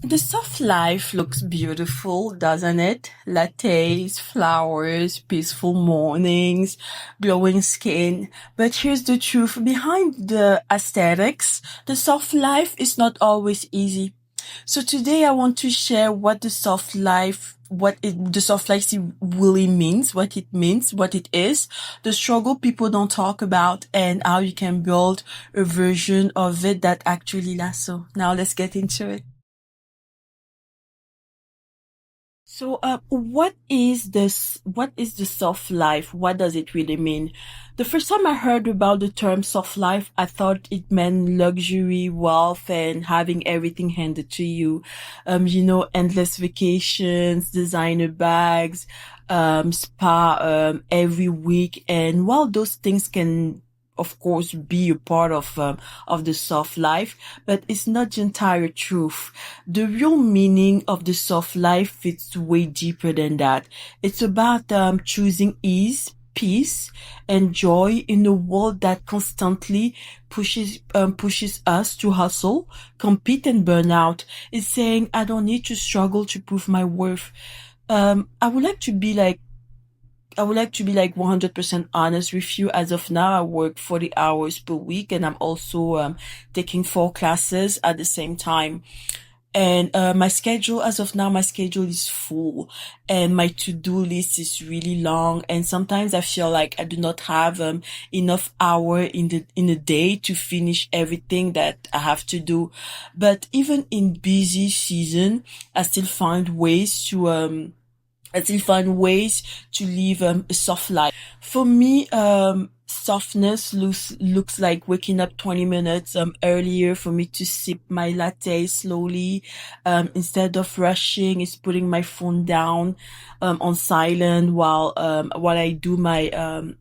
The soft life looks beautiful, doesn't it? Lattes, flowers, peaceful mornings, glowing skin. But here's the truth. Behind the aesthetics, the soft life is not always easy. So today I want to share the soft life really means, what it means, what it is, the struggle people don't talk about, and how you can build a version of it that actually lasts. So now let's get into it. So, what is the soft life? What does it really mean? The first time I heard about the term soft life, I thought it meant luxury, wealth, and having everything handed to you. Endless vacations, designer bags, spa, every week. And while those things can of course be a part of the soft life, but it's not the entire truth. The real meaning of the soft life fits way deeper than that. It's about choosing ease, peace, and joy in a world that constantly pushes us to hustle, compete, and burn out. It's saying I don't need to struggle to prove my worth. I would like to be like I would like to be like 100% honest with you. As of now, I work 40 hours per week and I'm also taking 4 classes at the same time. And my schedule is full and my to-do list is really long. And sometimes I feel like I do not have enough hour in the day to finish everything that I have to do. But even in busy season, I still find ways to live a soft life. For me, softness looks like waking up 20 minutes earlier for me to sip my latte slowly. Instead of rushing, it's putting my phone down on silent while I do my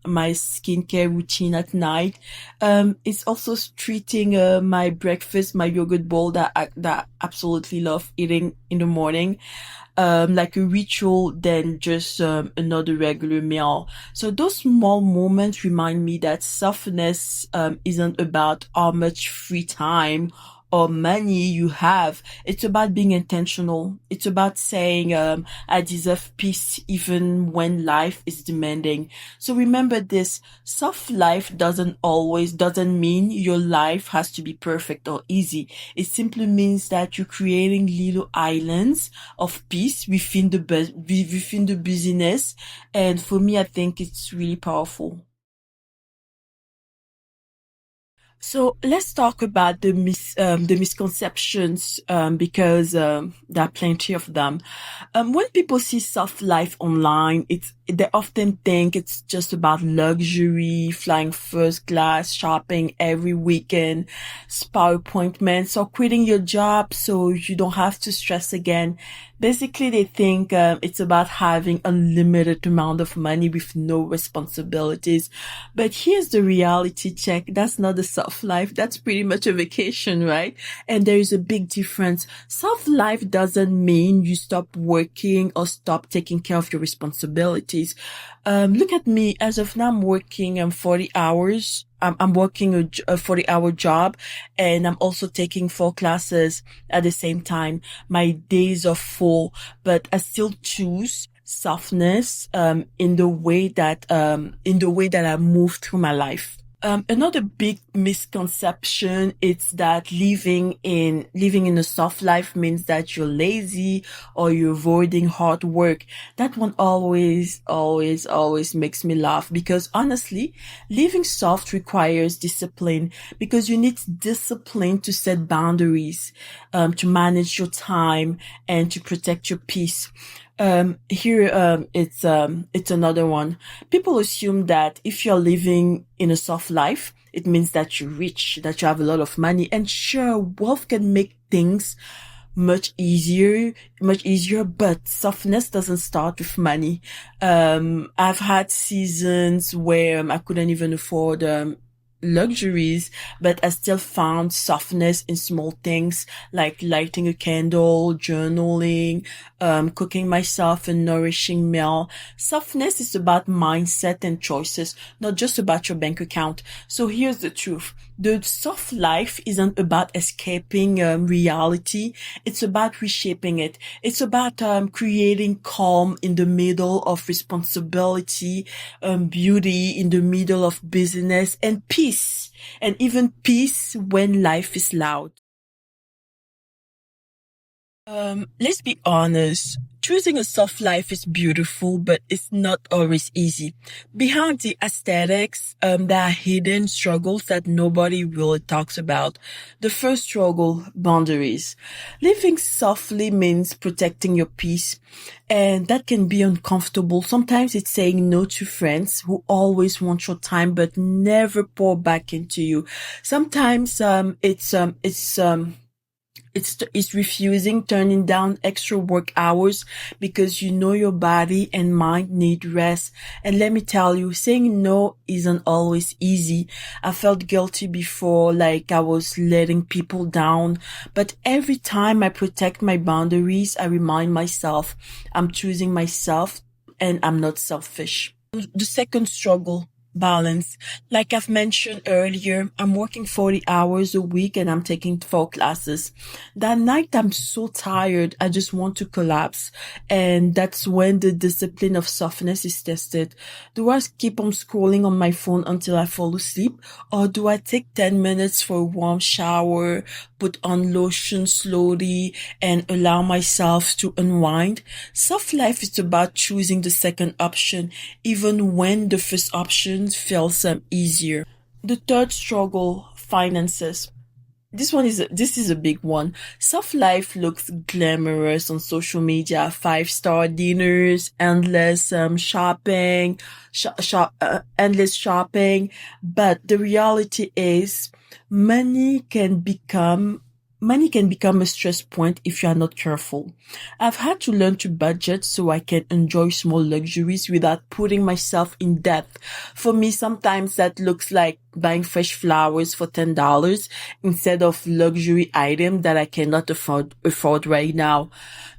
skincare routine at night. It's also treating my breakfast, my yogurt bowl that I absolutely love eating in the morning like a ritual than just another regular meal. So those small moments remind me that softness isn't about how much free time or money you have. It's about being intentional. It's about saying, I deserve peace even when life is demanding. So remember this, soft life doesn't mean your life has to be perfect or easy. It simply means that you're creating little islands of peace within the busyness. And for me, I think it's really powerful. So let's talk about the misconceptions because there are plenty of them. When people see soft life online, they often think it's just about luxury, flying first class, shopping every weekend, spa appointments, or quitting your job so you don't have to stress again. Basically, they think it's about having unlimited amount of money with no responsibilities. But here's the reality check. That's not a soft life. That's pretty much a vacation, right? And there is a big difference. Soft life doesn't mean you stop working or stop taking care of your responsibilities. Look at me. As of now, I'm working 40 hours. I'm working a 40-hour job and I'm also taking 4 classes at the same time. My days are full, but I still choose softness, in the way that I move through my life. Another big misconception is that living in a soft life means that you're lazy or you're avoiding hard work. That one always makes me laugh because honestly, living soft requires discipline because you need discipline to set boundaries, to manage your time and to protect your peace. It's another one. People assume that if you're living in a soft life, it means that you're rich, that you have a lot of money. And sure, wealth can make things much easier, but softness doesn't start with money. I've had seasons where I couldn't even afford luxuries, but I still found softness in small things like lighting a candle, journaling, cooking myself a nourishing meal. Softness is about mindset and choices, not just about your bank account. So here's the truth. The soft life isn't about escaping reality. It's about reshaping it. It's about creating calm in the middle of responsibility, beauty in the middle of business, and peace. And even peace when life is loud. Let's be honest. Choosing a soft life is beautiful, but it's not always easy. Behind the aesthetics, there are hidden struggles that nobody really talks about. The first struggle, boundaries. Living softly means protecting your peace, and that can be uncomfortable. Sometimes it's saying no to friends who always want your time but never pour back into you. Sometimes, it's refusing turning down extra work hours because you know your body and mind need rest. And let me tell you, saying no isn't always easy. I felt guilty before, like I was letting people down. But every time I protect my boundaries, I remind myself I'm choosing myself and I'm not selfish. The second struggle, balance. Like I've mentioned earlier, I'm working 40 hours a week and I'm taking 4 classes. That night I'm so tired, I just want to collapse. And that's when the discipline of softness is tested. Do I keep on scrolling on my phone until I fall asleep? Or do I take 10 minutes for a warm shower, put on lotion slowly, and allow myself to unwind? Soft life is about choosing the second option, even when the first option feels easier. The third struggle, finances. This is a big one. Soft life looks glamorous on social media, 5-star dinners, endless endless shopping. But the reality is, money can become money can become a stress point if you are not careful. I've had to learn to budget so I can enjoy small luxuries without putting myself in debt. For me, sometimes that looks like buying fresh flowers for $10 instead of luxury item that I cannot afford right now.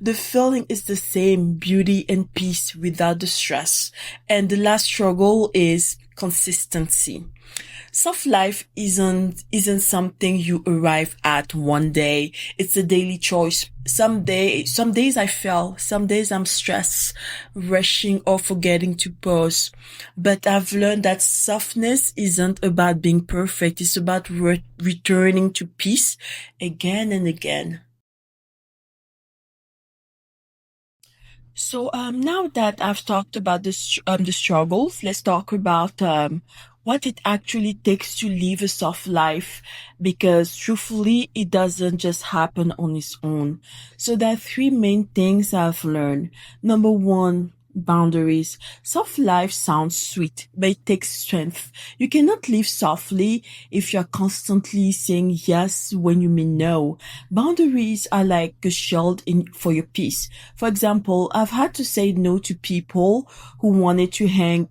The feeling is the same, beauty and peace without the stress. And the last struggle is consistency. Soft life isn't something you arrive at one day. It's a daily choice. Some days I fail. Some days I'm stressed, rushing or forgetting to pause. But I've learned that softness isn't about being perfect. It's about returning to peace again and again. So now that I've talked about the struggles, let's talk about what it actually takes to live a soft life, because truthfully, it doesn't just happen on its own. So there are three main things I've learned. Number one, boundaries. Soft life sounds sweet, but it takes strength. You cannot live softly if you're constantly saying yes when you mean no. Boundaries are like a shield for your peace. For example, I've had to say no to people who wanted to hang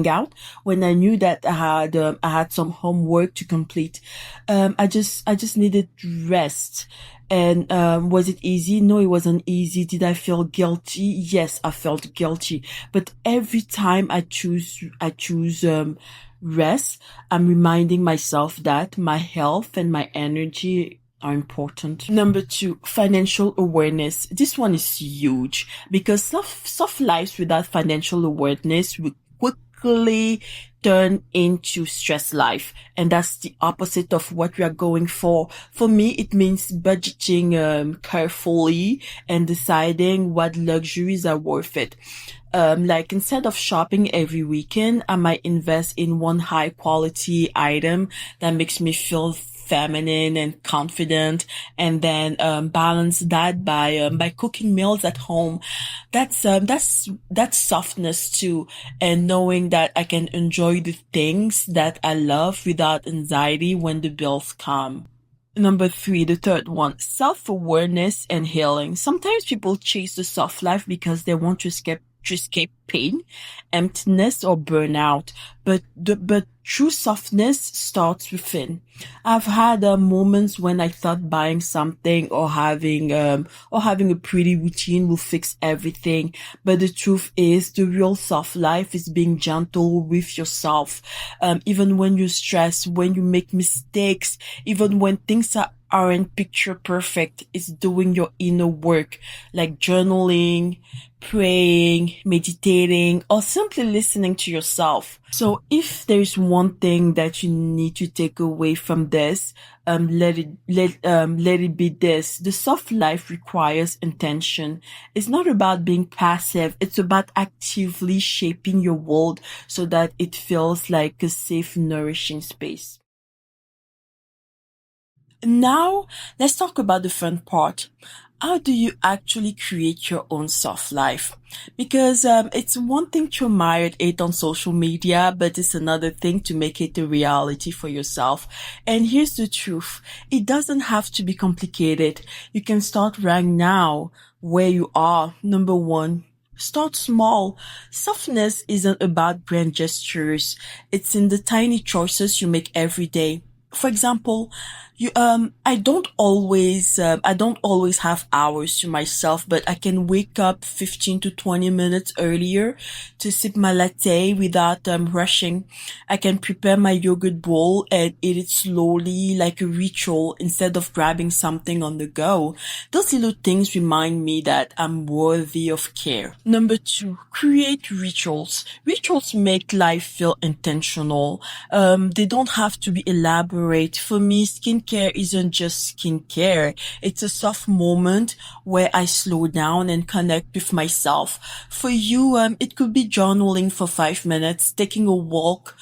out when I knew that I had some homework to complete. I just needed rest. And was it easy? No, it wasn't easy. Did I feel guilty? Yes, I felt guilty. But every time I choose rest, I'm reminding myself that my health and my energy are important. Number two, financial awareness. This one is huge because soft lives without financial awareness will quickly turn into stress life. And that's the opposite of what we are going for. For me, it means budgeting carefully and deciding what luxuries are worth it. Like instead of shopping every weekend, I might invest in one high quality item that makes me feel feminine and confident, and then balance that by cooking meals at home. That's softness too, and knowing that I can enjoy the things that I love without anxiety when the bills come. Number three, the third one, self-awareness and healing. Sometimes people chase the soft life because they want to to escape pain, emptiness, or burnout. But true softness starts within. I've had moments when I thought buying something or having a pretty routine will fix everything. But the truth is, the real soft life is being gentle with yourself. Even when you stress, when you make mistakes, even when things aren't picture perfect, it's doing your inner work, like journaling, praying, meditating, or simply listening to yourself. So if there's one thing that you need to take away from this, let it be this. The soft life requires intention. It's not about being passive. It's about actively shaping your world so that it feels like a safe, nourishing space. Now, let's talk about the fun part. How do you actually create your own soft life? Because it's one thing to admire it on social media, but it's another thing to make it a reality for yourself. And here's the truth. It doesn't have to be complicated. You can start right now where you are. Number one, start small. Softness isn't about grand gestures. It's in the tiny choices you make every day. For example, I don't always have hours to myself, but I can wake up 15 to 20 minutes earlier to sip my latte without rushing. I can prepare my yogurt bowl and eat it slowly like a ritual instead of grabbing something on the go. Those little things remind me that I'm worthy of care. Number two, create rituals. Rituals make life feel intentional. They don't have to be elaborate. For me, skincare isn't just skincare. It's a soft moment where I slow down and connect with myself. For you, it could be journaling for 5 minutes, taking a walk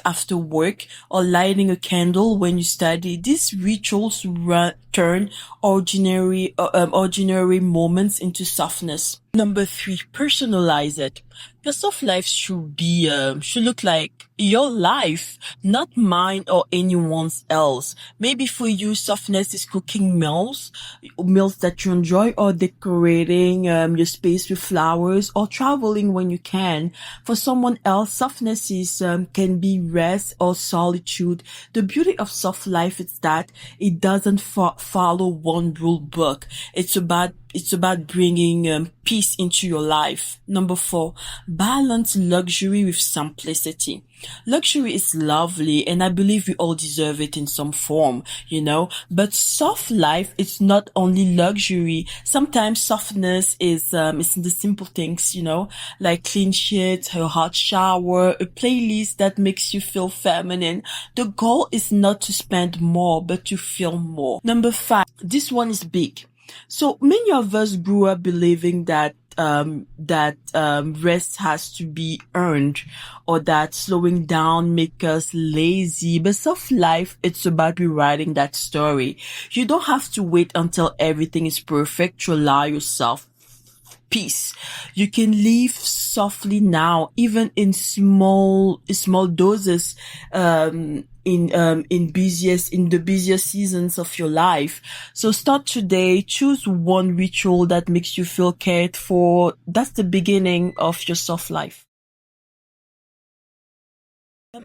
after work, or lighting a candle when you study. These rituals turn ordinary moments into softness. Number three, personalize it. Your soft life should look like your life, not mine or anyone else. Maybe for you, softness is cooking meals that you enjoy, or decorating your space with flowers, or traveling when you can. For someone else, softness can be rest or solitude. The beauty of soft life is that it doesn't follow one rule book. It's about bringing peace into your life. Number four, balance luxury with simplicity. Luxury is lovely, and I believe we all deserve it in some form, but soft life is not only luxury. Sometimes softness is in the simple things, like clean sheets, a hot shower, a playlist that makes you feel feminine. The goal is not to spend more, but to feel more. Number five, this one is big. So many of us grew up believing that rest has to be earned, or that slowing down make us lazy. But soft life, it's about rewriting that story. You don't have to wait until everything is perfect to allow yourself peace. You can live softly now, even in small doses, in the busiest seasons of your life. So start today. Choose one ritual that makes you feel cared for. That's the beginning of your soft life.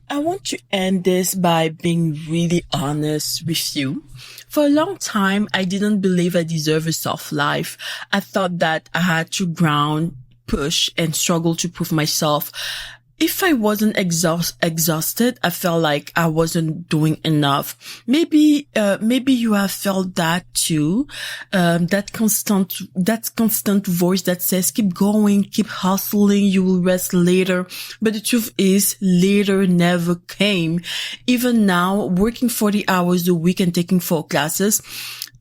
I want to end this by being really honest with you. For a long time, I didn't believe I deserved a soft life. I thought that I had to ground, push, and struggle to prove myself. If I wasn't exhausted, I felt like I wasn't doing enough. Maybe you have felt that too. That constant voice that says, keep going, keep hustling, you will rest later. But the truth is, later never came. Even now, working 40 hours a week and taking 4 classes,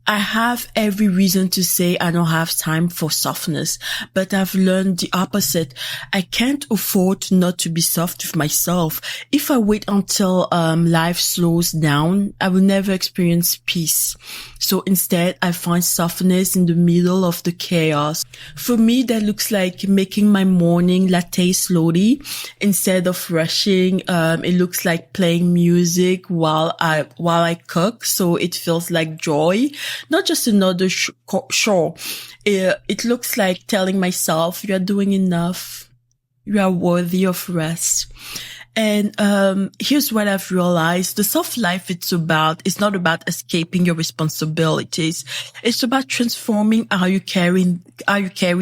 I have every reason to say I don't have time for softness, but I've learned the opposite. I can't afford not to be soft with myself. If I wait until life slows down, I will never experience peace. So instead, I find softness in the middle of the chaos. For me, that looks like making my morning latte slowly instead of rushing. It looks like playing music while I cook, so it feels like joy. not just another chore. It looks like telling myself, you're doing enough. You are worthy of rest. And here's what I've realized. The soft life it's not about escaping your responsibilities. It's about transforming how you carry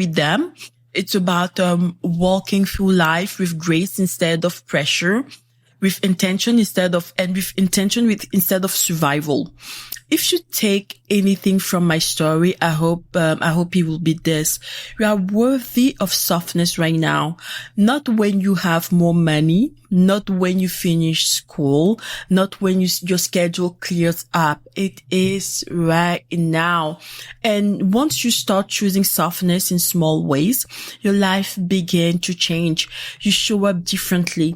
them. It's about walking through life with grace instead of pressure, with intention instead of survival. If you take anything from my story, I hope it will be this. You are worthy of softness right now. Not when you have more money, not when you finish school, not when your schedule clears up. It is right now. And once you start choosing softness in small ways, your life begin to change. You show up differently.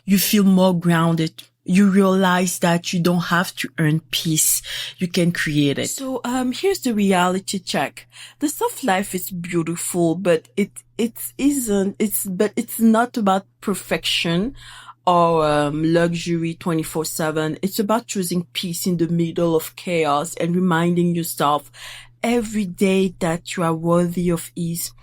You feel more grounded. You realize that you don't have to earn peace. You can create it. So, here's the reality check. The soft life is beautiful, but it's not about perfection or, luxury 24/7. It's about choosing peace in the middle of chaos and reminding yourself every day that you are worthy of ease.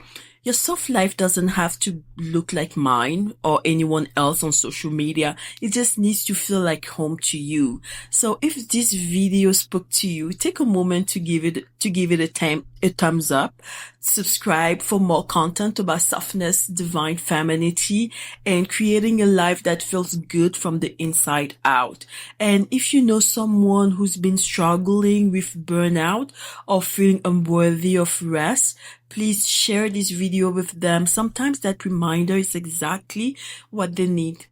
Your soft life doesn't have to look like mine or anyone else on social media. It just needs to feel like home to you. So if this video spoke to you, take a moment to give it a thumbs up. Subscribe for more content about softness, divine femininity, and creating a life that feels good from the inside out. And if you know someone who's been struggling with burnout or feeling unworthy of rest, please share this video with them. Sometimes that reminder is exactly what they need.